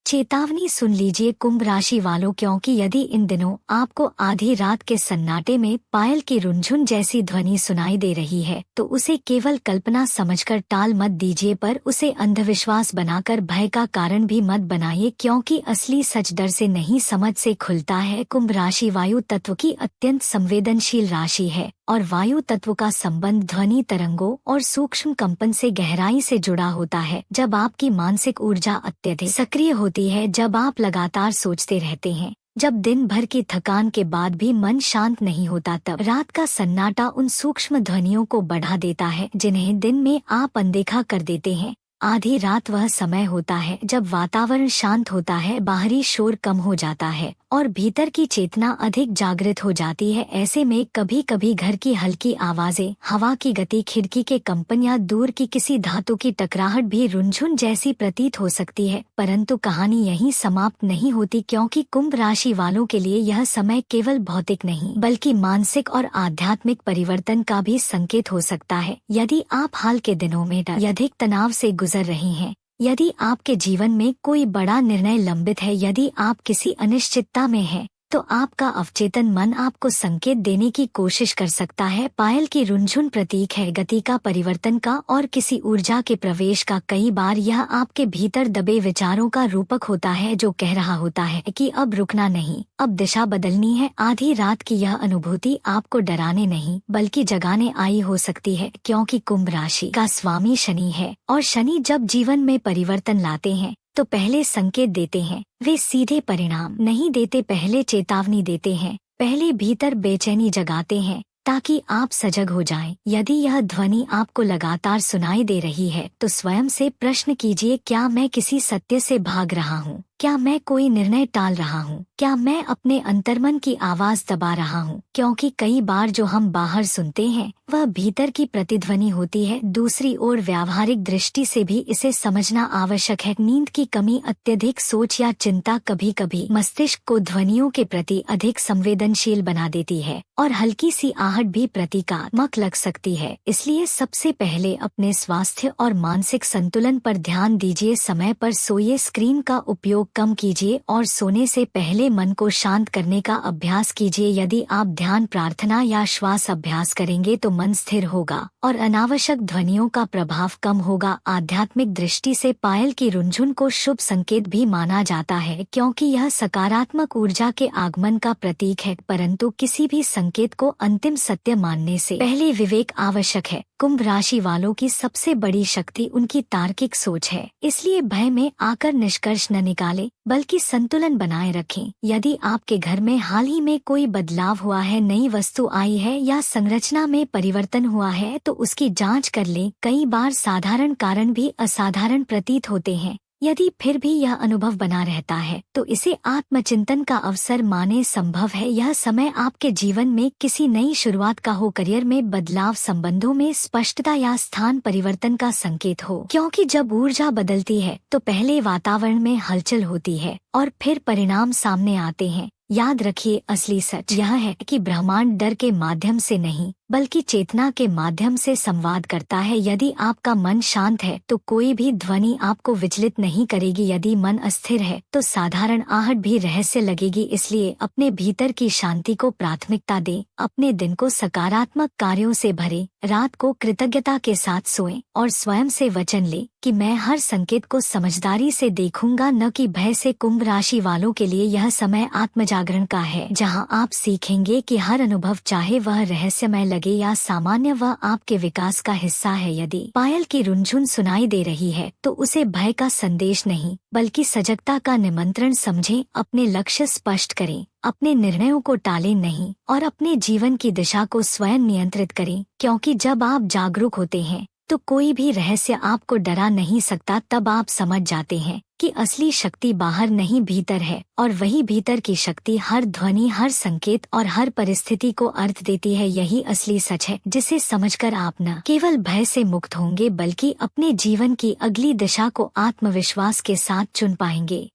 चेतावनी सुन लीजिए कुंभ राशि वालों, क्योंकि यदि इन दिनों आपको आधी रात के सन्नाटे में पायल की रुनझुन जैसी ध्वनि सुनाई दे रही है तो उसे केवल कल्पना समझकर टाल मत दीजिए, पर उसे अंधविश्वास बनाकर भय का कारण भी मत बनाइए, क्योंकि असली सच डर से नहीं समझ से खुलता है। कुंभ राशि वायु तत्व की अत्यंत संवेदनशील राशि है और वायु तत्व का संबंध ध्वनि तरंगों और सूक्ष्म कंपन से गहराई से जुड़ा होता है। जब आपकी मानसिक ऊर्जा अत्यधिक सक्रिय होती है, जब आप लगातार सोचते रहते हैं, जब दिन भर की थकान के बाद भी मन शांत नहीं होता, तब रात का सन्नाटा उन सूक्ष्म ध्वनियों को बढ़ा देता है जिन्हें दिन में आप अनदेखा कर देते हैं। आधी रात वह समय होता है जब वातावरण शांत होता है, बाहरी शोर कम हो जाता है और भीतर की चेतना अधिक जागृत हो जाती है। ऐसे में कभी कभी घर की हल्की आवाजें, हवा की गति, खिड़की के कंपन या दूर की किसी धातु की टकराहट भी रुनझुन जैसी प्रतीत हो सकती है। परंतु कहानी यहीं समाप्त नहीं होती, क्योंकि कुंभ राशि वालों के लिए यह समय केवल भौतिक नहीं बल्कि मानसिक और आध्यात्मिक परिवर्तन का भी संकेत हो सकता है। यदि आप हाल के दिनों में अधिक तनाव से गुजर रही हैं, यदि आपके जीवन में कोई बड़ा निर्णय लंबित है, यदि आप किसी अनिश्चितता में हैं, तो आपका अवचेतन मन आपको संकेत देने की कोशिश कर सकता है। पायल की रुनझुन प्रतीक है गति का, परिवर्तन का और किसी ऊर्जा के प्रवेश का। कई बार यह आपके भीतर दबे विचारों का रूपक होता है जो कह रहा होता है कि अब रुकना नहीं, अब दिशा बदलनी है। आधी रात की यह अनुभूति आपको डराने नहीं बल्कि जगाने आई हो सकती है, क्योंकि कुंभ राशि का स्वामी शनि है और शनि जब जीवन में परिवर्तन लाते हैं तो पहले संकेत देते हैं। वे सीधे परिणाम नहीं देते, पहले चेतावनी देते हैं, पहले भीतर बेचैनी जगाते हैं ताकि आप सजग हो जाएं। यदि यह ध्वनि आपको लगातार सुनाई दे रही है तो स्वयं से प्रश्न कीजिए, क्या मैं किसी सत्य से भाग रहा हूँ? क्या मैं कोई निर्णय टाल रहा हूँ? क्या मैं अपने अंतर्मन की आवाज दबा रहा हूँ? क्योंकि कई बार जो हम बाहर सुनते हैं वह भीतर की प्रतिध्वनि होती है। दूसरी ओर व्यावहारिक दृष्टि से भी इसे समझना आवश्यक है। नींद की कमी, अत्यधिक सोच या चिंता कभी कभी मस्तिष्क को ध्वनियों के प्रति अधिक संवेदनशील बना देती है और हल्की सी आहट भी प्रतीकात्मक लग सकती है। इसलिए सबसे पहले अपने स्वास्थ्य और मानसिक संतुलन पर ध्यान दीजिए। समय पर सोइए, स्क्रीन का उपयोग कम कीजिए और सोने से पहले मन को शांत करने का अभ्यास कीजिए। यदि आप ध्यान, प्रार्थना या श्वास अभ्यास करेंगे तो मन स्थिर होगा और अनावश्यक ध्वनियों का प्रभाव कम होगा। आध्यात्मिक दृष्टि से पायल की रुनझुन को शुभ संकेत भी माना जाता है, क्योंकि यह सकारात्मक ऊर्जा के आगमन का प्रतीक है। परंतु किसी भी संकेत को अंतिम सत्य मानने से पहले विवेक आवश्यक है। कुंभ राशि वालों की सबसे बड़ी शक्ति उनकी तार्किक सोच है, इसलिए भय में आकर निष्कर्ष न निकालें बल्कि संतुलन बनाए रखें। यदि आपके घर में हाल ही में कोई बदलाव हुआ है, नई वस्तु आई है या संरचना में परिवर्तन हुआ है तो उसकी जांच कर लें। कई बार साधारण कारण भी असाधारण प्रतीत होते हैं। यदि फिर भी यह अनुभव बना रहता है तो इसे आत्मचिंतन का अवसर माने। संभव है यह समय आपके जीवन में किसी नई शुरुआत का हो, करियर में बदलाव, संबंधों में स्पष्टता या स्थान परिवर्तन का संकेत हो, क्योंकि जब ऊर्जा बदलती है तो पहले वातावरण में हलचल होती है और फिर परिणाम सामने आते हैं। याद रखिए, असली सच यह है कि ब्रह्मांड डर के माध्यम से नहीं बल्कि चेतना के माध्यम से संवाद करता है। यदि आपका मन शांत है तो कोई भी ध्वनि आपको विचलित नहीं करेगी। यदि मन अस्थिर है तो साधारण आहट भी रहस्य लगेगी। इसलिए अपने भीतर की शांति को प्राथमिकता दें, अपने दिन को सकारात्मक कार्यों से भरें, रात को कृतज्ञता के साथ सोएं और स्वयं से वचन लें कि मैं हर संकेत को समझदारी से देखूंगा, न कि भय से। कुंभ राशि वालों के लिए यह समय आत्मजागरण का है, जहां आप सीखेंगे कि हर अनुभव, चाहे वह रहस्यमय लगे या सामान्य, वह आपके विकास का हिस्सा है। यदि पायल की रुनझुन सुनाई दे रही है तो उसे भय का संदेश नहीं बल्कि सजगता का निमंत्रण समझें। अपने लक्ष्य स्पष्ट करें, अपने निर्णयों को टालें नहीं और अपने जीवन की दिशा को स्वयं नियंत्रित करें, क्योंकि जब आप जागरूक होते हैं तो कोई भी रहस्य आपको डरा नहीं सकता। तब आप समझ जाते हैं कि असली शक्ति बाहर नहीं भीतर है और वही भीतर की शक्ति हर ध्वनि, हर संकेत और हर परिस्थिति को अर्थ देती है। यही असली सच है जिसे समझकर आप न केवल भय से मुक्त होंगे बल्कि अपने जीवन की अगली दिशा को आत्मविश्वास के साथ चुन पाएंगे।